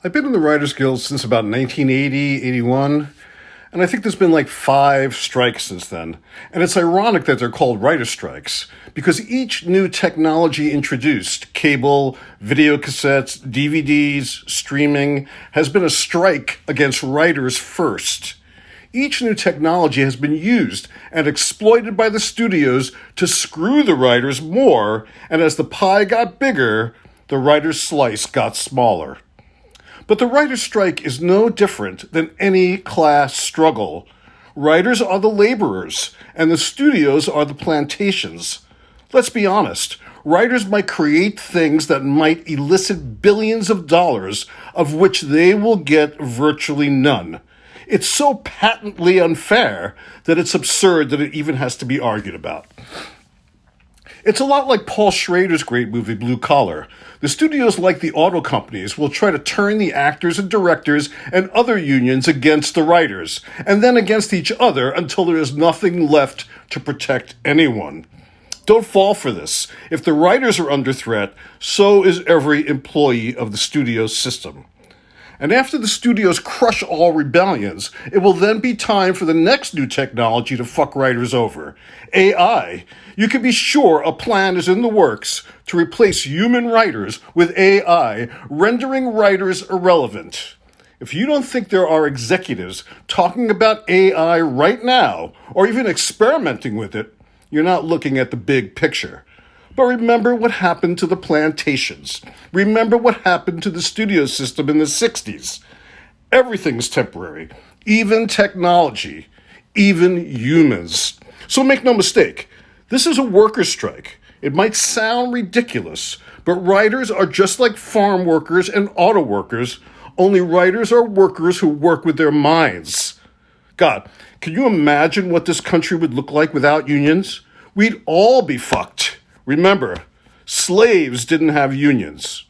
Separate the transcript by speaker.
Speaker 1: I've been in the Writers Guild since about 1980, 81, and I think there's been like 5 strikes since then. And it's ironic that they're called writer strikes, because each new technology introduced, cable, video cassettes, DVDs, streaming, has been a strike against writers first. Each new technology has been used and exploited by the studios to screw the writers more, and as the pie got bigger, the writer's slice got smaller. But the writer's strike is no different than any class struggle. Writers are the laborers, and the studios are the plantations. Let's be honest, writers might create things that might elicit billions of dollars, of which they will get virtually none. It's so patently unfair that it's absurd that it even has to be argued about. It's a lot like Paul Scrader's great movie Blue Collar. The studios, like the auto companies, will try to turn the actors and directors and other unions against the writers, and then against each other until there is nothing left to protect anyone. Don't fall for this. If the writers are under threat, so is every employee of the studio system. And after the studios crush all rebellions, it will then be time for the next new technology to fuck writers over. AI. You can be sure a plan is in the works to replace human writers with AI, rendering writers irrelevant. If you don't think there are executives talking about AI right now, or even experimenting with it, you're not looking at the big picture. But remember what happened to the plantations. Remember what happened to the studio system in the 60s. Everything's temporary, even technology, even humans. So make no mistake, this is a workers' strike. It might sound ridiculous, but writers are just like farm workers and auto workers, only writers are workers who work with their minds. God, can you imagine what this country would look like without unions? We'd all be fucked. Remember, slaves didn't have unions.